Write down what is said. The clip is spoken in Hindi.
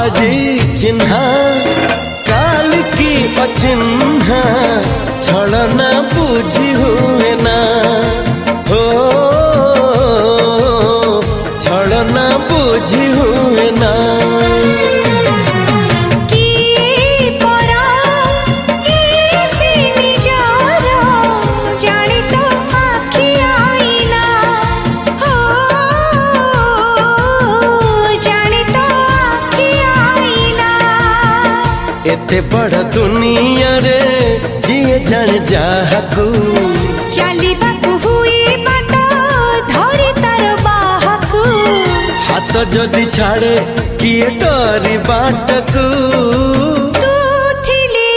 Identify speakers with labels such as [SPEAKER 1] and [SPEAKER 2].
[SPEAKER 1] आजी चिन्हा काल की अचिन्हा छलना बुझी हुए ना हो छलना बुझी हुए ना एते बड़ दुनिया रे जिए जान जाहकू
[SPEAKER 2] चलिबाकू हुई बाट धरी तार बाहकू
[SPEAKER 1] हाथ जदि छाड़े किए डरी बाटकू
[SPEAKER 2] तू थिली